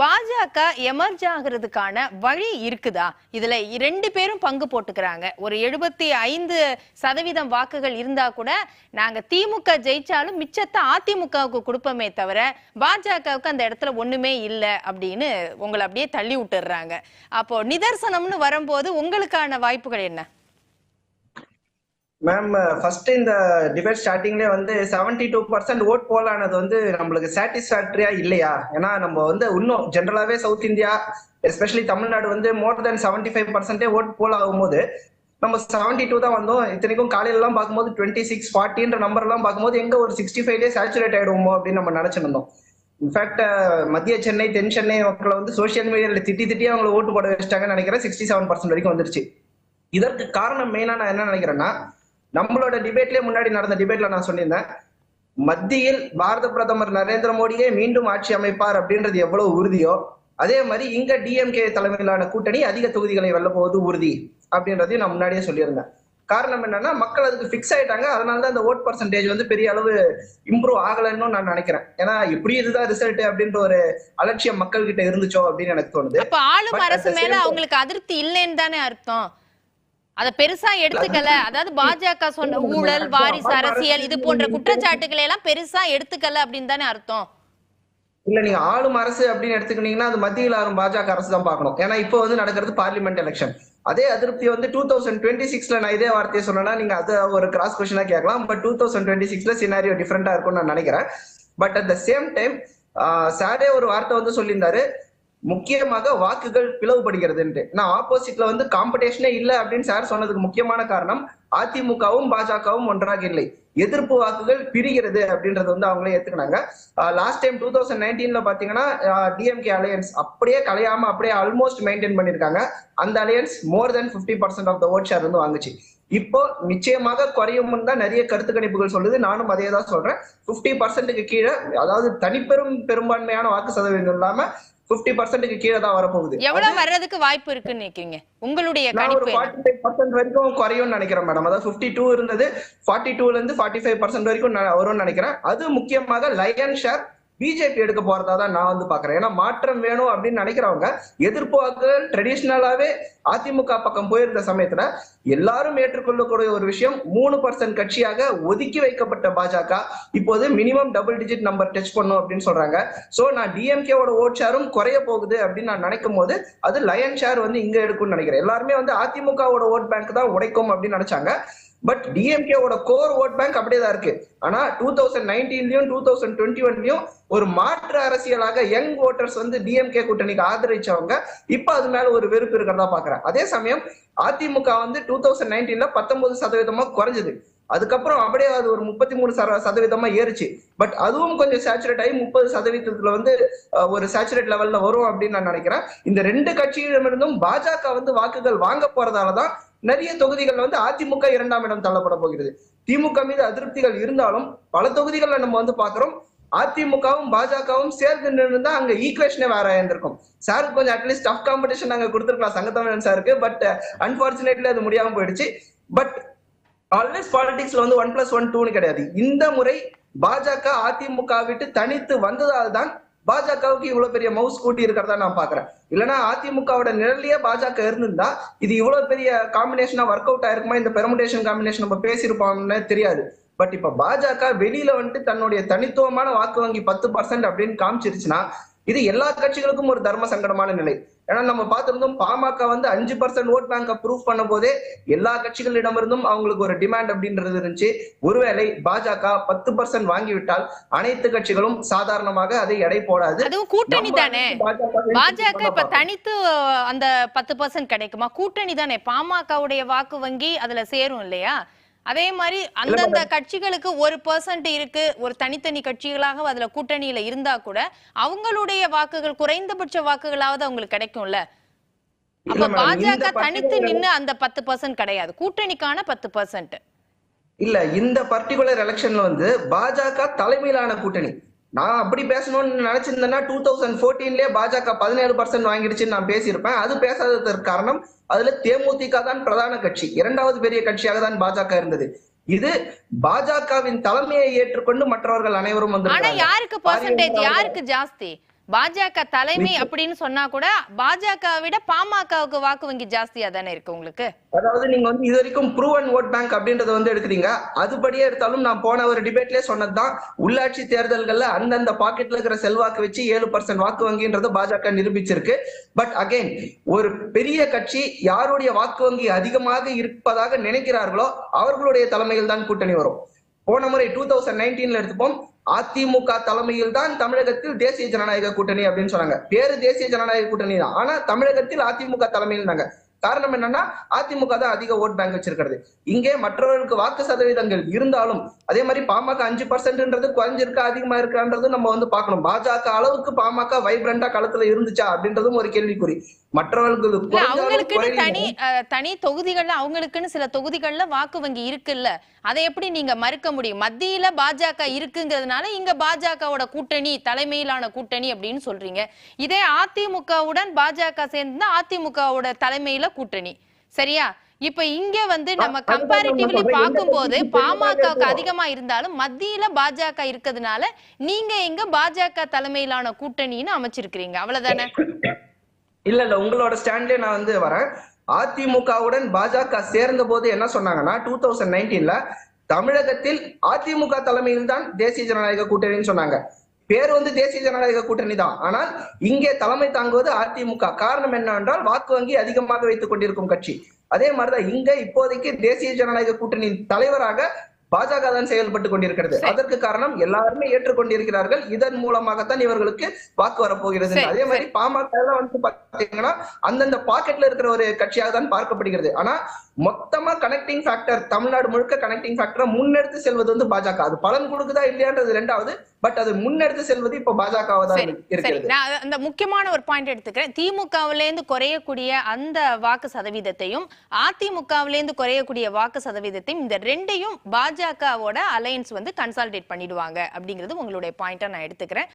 பாஜக எமர்ஜ் ஆகிறதுக்கான வழி இருக்குதா? இதுல 2 பேரும் பங்கு போட்டுக்கிறாங்க. ஒரு 75% வாக்குகள் இருந்தா கூட நாங்க திமுக ஜெயிச்சாலும் மிச்சத்தை அதிமுகவுக்கு கொடுப்போமே தவிர பாஜகவுக்கு அந்த இடத்துல ஒண்ணுமே இல்லை அப்படின்னு உங்களை அப்படியே தள்ளி விட்டுறாங்க. அப்போ நிதர்சனம்னு வரும்போது உங்களுக்கான வாய்ப்புகள் என்ன? மேம், ஃபர்ஸ்ட் இந்த டிபேட் ஸ்டார்டிங்லேயே வந்து 72% ஓட் போல் ஆனது வந்து நம்மளுக்கு சாட்டிஸ்ஃபேக்டரியா இல்லையா? ஏன்னா நம்ம வந்து இன்னும் ஜென்ரலாவே சவுத் இந்தியா எஸ்பெஷலி தமிழ்நாடு வந்து மோர் தென் 75% ஓட் போல் ஆகும்போது நம்ம 72 தான் வந்தோம். இத்தனைக்கும் காலையில எல்லாம் பார்க்கும்போது 26, 40ன்ற நம்பர் எல்லாம் பார்க்கும்போது எங்க ஒரு 65லேயே சேச்சுரேட் ஆயிடுவோமோ அப்படின்னு நம்ம நினைச்சிருந்தோம். இன்ஃபேக்ட் மத்திய சென்னை, தென் சென்னை மக்களை வந்து சோசியல் மீடியால திட்டி அவங்களை ஓட்டு போட வச்சிட்டாங்கன்னு நினைக்கிறேன். 67% வரைக்கும் வந்துருச்சு. இதற்கு காரணம் மெயினா நான் என்ன நினைக்கிறேன்னா, நம்மளோட டிபேட்லயே முன்னாடி நடந்த டிபேட்ல நான் சொல்லியிருந்தேன், மத்தியில் பாரத பிரதமர் நரேந்திர மோடியே மீண்டும் ஆட்சி அமைப்பார் அப்படின்றது எவ்வளவு உறுதியோ அதே மாதிரி இங்க டிஎம்கே தலைமையிலான கூட்டணி அதிக தொகுதிகளை வெல்ல போவது உறுதி அப்படின்றதையும் நான் முன்னாடியே சொல்லியிருந்தேன். காரணம் என்னன்னா, மக்கள் அதுக்கு பிக்ஸ் ஆயிட்டாங்க. அதனாலதான் அந்த ஓட் பர்சன்டேஜ் வந்து பெரிய அளவு இம்ப்ரூவ் ஆகலன்னு நான் நினைக்கிறேன். ஏன்னா இப்படி இதுதான் ரிசல்ட் அப்படின்ற ஒரு அலட்சியம் மக்கள் கிட்ட இருந்துச்சோ அப்படின்னு எனக்கு தோணுது. அப்ப ஆளும் அரசு மேல அவங்களுக்கு அதிருப்தி இல்லைன்னு தானே அர்த்தம்? அத பெருசா எடுத்துக்கல. அதாவது பாஜக சொன்ன ஊழல், வாரிசு அரசியல் இது போன்ற குற்றச்சாட்டுகளை எல்லாம் பெருசா எடுத்துக்கல அப்படின்னு தானே அர்த்தம்? இல்ல, நீங்க ஆளும் அரசு அப்படின்னு எடுத்துக்கிட்டீங்கன்னா அது மத்தியில் ஆளும் பாஜக அரசு தான் பார்க்கணும். ஏன்னா இப்போ வந்து நடக்கிறது பார்லிமெண்ட் எலெக்ஷன். அதே அதிருப்தி வந்து 2026ல நான் இதே வார்த்தையை சொன்னேன்னா நீங்க அதை ஒரு கிராஸ் கொஸ்டினா கேட்கலாம். பட் 2026ல சினாரியோ டிஃபரெண்டா இருக்கும்னு நான் நினைக்கிறேன். But at the same time சாரே ஒரு வார்த்தை வந்து சொல்லியிருந்தாரு, முக்கியமாக வாக்குகள் பிளவுபடுகிறது. நான் ஆப்போசிட்ல வந்து காம்படிஷனே இல்ல அப்படின்னு சார் சொன்னதுக்கு முக்கியமான காரணம் அதிமுகவும் பாஜகவும் ஒன்றாக இல்லை, எதிர்ப்பு வாக்குகள் பிரிகிறது அப்படின்றது வந்து அவங்களே ஏத்துக்கினாங்க. லாஸ்ட் டைம் 2019ல பாத்தீங்கன்னா டிஎம்கே அலையன்ஸ் அப்படியே கலையாம அப்படியே ஆல்மோஸ்ட் மெயின்டைன் பண்ணிருக்காங்க. அந்த alliance more than 50% of the vote share வந்து வாங்குச்சு. இப்போ நிச்சயமாக குறையும் தான் நிறைய கருத்து கணிப்புகள் சொல்லுது. நானும் அதே தான் சொல்றேன். 50%க்கு கீழே, அதாவது பெரும்பான்மையான வாக்கு சதவீதம் இல்லாம 50%க்கு கீழே தான் வரப்போகுது. எவ்வளவு வர்றதுக்கு வாய்ப்பு இருக்குன்னு நினைக்கிறீங்க? உங்களுடைய கணிப்பு 45% வரைக்கும் குறையும்னு நினைக்கிறேன் மேடம். அதாவது 52 இருந்தது, 42ல இருந்து 45% வரைக்கும் வரும்னு நினைக்கிறேன். அது முக்கியமாக லயன் ஷேர் பிஜேபி எடுக்க போறதா தான் நான் வந்து பாக்குறேன். ஏன்னா மாற்றம் வேணும் அப்படின்னு நினைக்கிறவங்க, எதிர்ப்பு வாக்குகள் ட்ரெடிஷனலாவே அதிமுக பக்கம் போயிருந்த சமயத்துல எல்லாரும் ஏற்றுக்கொள்ளக்கூடிய ஒரு விஷயம், 3% கட்சியாக ஒதுக்கி வைக்கப்பட்ட பாஜக இப்போது minimum double digit number touch பண்ணும் அப்படின்னு சொல்றாங்க. சோ நான் டிஎம்கேவோட ஓட் ஷேரும் குறைய போகுது அப்படின்னு நான் நினைக்கும் போது அது லயன் ஷேர் வந்து இங்க எடுக்கும்னு நினைக்கிறேன். எல்லாருமே வந்து அதிமுகவோட ஓட் பேங்க் தான் உடைக்கும் அப்படின்னு நினைச்சாங்க. பட் டிஎம்கேவோட கோர் ஓட் பேங்க் அப்படியே தான் இருக்கு. ஆனா 2019லயும் 2021லயும் ஒரு மாற்று அரசியலாக யங் ஓட்டர்ஸ் வந்து டிஎம்கே கூட்டணிக்கு ஆதரிச்சவங்க இப்ப அது மேல ஒரு வெறுப்பு இருக்கிறதா பாக்குறேன். அதே சமயம் அதிமுக வந்து 2019ல 19% குறைஞ்சது. அதுக்கப்புறம் அப்படியே அது ஒரு 33% ஏறிச்சு. பட் அதுவும் கொஞ்சம் சேச்சுரேட் ஆகி 30% வந்து ஒரு சேச்சுரேட் லெவல்ல வரும் அப்படின்னு நான் நினைக்கிறேன். இந்த 2 கட்சியிடமிருந்தும் பாஜக வந்து வாக்குகள் வாங்க போறதாலதான் நிறைய தொகுதிகள் வந்து அதிமுக 2ஆம் இடம் தள்ளப்பட போகிறது. திமுக மீது அதிருப்திகள் இருந்தாலும் பல தொகுதிகள்ல நம்ம வந்து பாக்குறோம் அதிமுகவும் பாஜகவும் சேர்ந்து நின்று அங்க ஈக்குவேஷனே வேற இருந்திருக்கும். சாருக்கு கொஞ்சம் அட்லீஸ்ட் டஃப் காம்படிஷன் நாங்க கொடுத்துருக்கலாம் சங்கத்தமிழன் சாருக்கு. பட் அன்பார்ச்சுனேட்லி அது முடியாம போயிடுச்சு. பட் ஆல்வேஸ் பாலிடிக்ஸ்ல வந்து 1+1 2ன்னு கிடையாது. இந்த முறை பாஜக அதிமுக விட்டு தனித்து வந்ததால் தான் பாஜகவுக்கு இவ்வளவு பெரிய மவுஸ் கூட்டி இருக்கிறதா நான் பாக்குறேன். இல்லைன்னா அதிமுகவோட நிழலையே பாஜக இருந்திருந்தா இது இவ்வளவு பெரிய காம்பினேஷனா ஒர்க் அவுட் ஆயிருக்குமா, இந்த பெர்முடேஷன் காம்பினேஷன் நம்ம பேசியிருப்போம்னு தெரியாது. பட் இப்ப பாஜக வெளியில வந்துட்டு தன்னுடைய தனித்துவமான வாக்கு வங்கி 10% அப்படின்னு காமிச்சிருச்சுன்னா இது எல்லா கட்சிகளுக்கும் ஒரு தர்ம சங்கடமான நிலை. ஏன்னா நம்ம பார்த்திருந்தோம், பாமக வந்து 5% ஓட் பேங்க் ப்ரூவ் பண்ண போதே எல்லா கட்சிகளிடமிருந்தும் அவங்களுக்கு ஒரு டிமாண்ட் அப்படின்றது இருந்துச்சு. ஒருவேளை பாஜக 10% வாங்கிவிட்டால் அனைத்து கட்சிகளும் சாதாரணமாக அதை எடை போடாது. அதுவும் கூட்டணி தானே. பாஜக இப்ப தனித்து அந்த 10% கிடைக்குமா? கூட்டணி தானே. பாமகவுடைய வாக்கு வங்கி அதுல சேரும் இல்லையா? அதே மாதிரி அந்தந்த கட்சிகளுக்கு 1% இருக்கு, ஒரு தனித்தனி கட்சிகளாக அதுல கூட்டணியில இருந்தா கூட அவங்களுடைய வாக்குகள் குறைந்தபட்ச வாக்குகளாவது அவங்களுக்கு கிடைக்கும்ல. அப்ப பாஜக தனித்து நின்னு அந்த 10% கிடையாது, கூட்டணிக்கான 10%. இல்ல, இந்த பர்டிகுலர் எலெக்ஷன்ல வந்து பாஜக தலைமையிலான கூட்டணி. நான் அப்படி பேசணும்னு நினைச்சிருந்தேன்னா 2014லயே பாஜக 17% வாங்கிடுச்சுன்னு நான் பேசியிருப்பேன். அது பேசாததற்கு காரணம் அதுல தேமுதிக தான் பிரதான கட்சி, 2வது பெரிய கட்சியாக தான் பாஜக இருந்தது. இது பாஜகவின் தலைமையை ஏற்றுக்கொண்டு மற்றவர்கள் அனைவரும் வந்து யாருக்கு பெர்சன்டேஜ் யாருக்கு ஜாஸ்தி? பாஜக தலைமை அப்படின்னு சொன்னா கூட பாஜகவை விட பாமகவுக்கு வாக்கு வங்கி ஜாஸ்தியா தானே இருக்கு உங்களுக்கு. அதாவது நீங்க வந்து இது வரைக்கும் ப்ரூவன் ஓட் பேங்க் அப்படின்றத வந்து எடுக்கிறீங்க. அதுபடியே எடுத்தாலும் நான் போன ஒரு டிபேட்லயே சொன்னதுதான், உள்ளாட்சி தேர்தல்கள்ல அந்தந்த பாக்கெட்ல இருக்கிற செல்வாக்கு வச்சு 7% வாக்கு வங்கின்றது பாஜக நிரூபிச்சிருக்கு. பட் அகைன் ஒரு பெரிய கட்சி யாருடைய வாக்கு வங்கி அதிகமாக இருப்பதாக நினைக்கிறார்களோ அவர்களுடைய தலைமையில் தான் கூட்டணி வரும். போன முறை 2019 எடுத்துப்போம், அதிமுக தலைமையில் தான் தமிழகத்தில் தேசிய ஜனநாயக கூட்டணி அப்படின்னு சொன்னாங்க. பேரு தேசிய ஜனநாயக கூட்டணி தான், ஆனா தமிழகத்தில் அதிமுக தலைமையில் தாங்க. காரணம் என்னன்னா அதிமுக தான் அதிக ஓட் பேங்க் வச்சிருக்கிறது. இங்கே மற்றவர்களுக்கு வாக்கு சதவீதங்கள் இருந்தாலும் அதே மாதிரி பாமக 5%ன்றது குறைஞ்சிருக்கா அதிகமா இருக்கான்றது நம்ம வந்து பார்க்கணும். பாஜக அளவுக்கு பாமக வைப்ரண்டா களத்துல இருந்துச்சா அப்படின்றதும் ஒரு கேள்விக்குறி. மற்றவர்களுக்கு அவங்களுக்குன்னு தனி தொகுதிகள்ல அவங்களுக்குன்னு சில தொகுதிகள்ல வாக்கு வங்கி இருக்குல்ல, அதை எப்படி நீங்க மறுக்க முடியும்? மத்தியில பாஜக இருக்குங்கிறதுனால இங்க பாஜகவோட கூட்டணி தலைமையிலான கூட்டணி அப்படின்னு சொல்றீங்க. இதே அதிமுகவுடன் பாஜக சேர்ந்து அதிமுகவோட தலைமையில கூட்டணி, சரியா? இப்ப இங்க வந்து நம்ம கம்பேரிட்டிவ்லி பார்க்கும்போது பாமகவுக்கு அதிகமா இருந்தாலும் மத்தியில பாஜக இருக்கிறதுனால நீங்க எங்க பாஜக தலைமையிலான கூட்டணின்னு அமைச்சிருக்கிறீங்க, அவ்வளவுதானே? இல்ல உங்களோட ஸ்டாண்ட்லயே நான் வந்து வரேன். அதிமுகவுடன் பாஜக சேர்ந்த போது என்ன சொன்னாங்கன்னா 2019ல தமிழகத்தில் அதிமுக தலைமையில் தான் தேசிய ஜனநாயக கூட்டணின்னு சொன்னாங்க. பேர் வந்து தேசிய ஜனநாயக கூட்டணி தான், ஆனால் இங்கே தலைமை தாங்குவது அதிமுக. காரணம் என்னவென்றால் வாக்கு வங்கி அதிகமாக வைத்துக் கொண்டிருக்கும் கட்சி. அதே மாதிரிதான் இங்க இப்போதைக்கு தேசிய ஜனநாயக கூட்டணியின் தலைவராக பாஜக தான் செயல்பட்டு கொண்டிருக்கிறது. அதற்கு காரணம் எல்லாருமே ஏற்றுக்கொண்டிருக்கிறார்கள். இதன் மூலமாகத்தான் இவர்களுக்கு வாக்கு வரப்போகிறது. அதே மாதிரி பாமக வந்து பாத்தீங்கன்னா அந்தந்த பாக்கெட்ல இருக்கிற ஒரு கட்சியாக தான் பார்க்கப்படுகிறது. ஆனா மொத்தமா கனெக்டிங் ஃபேக்டர் தமிழ்நாடு முழுக்க கனெக்டிங் ஃபேக்டரை முன்னெடுத்து செல்வது வந்து பாஜக. அது பலன் கொடுக்குதா இல்லையான்றது ரெண்டாவது, பட் அது முன்னெடுத்து செல்வது இப்ப பாஜகவா தான் இருக்கிறது. நான் அந்த முக்கியமான ஒரு பாயிண்ட் எடுத்துக்கிறேன். திமுகவில இருந்து குறையக்கூடிய அந்த வாக்கு சதவீதத்தையும் அதிமுகவில இருந்து குறையக்கூடிய வாக்கு சதவீதத்தையும் இந்த ரெண்டையும் பாஜகவோட அலையன்ஸ் வந்து கன்சாலிடேட் பண்ணிடுவாங்க அப்படிங்கிறது உங்களுடைய பாயிண்டா நான் எடுத்துக்கிறேன்.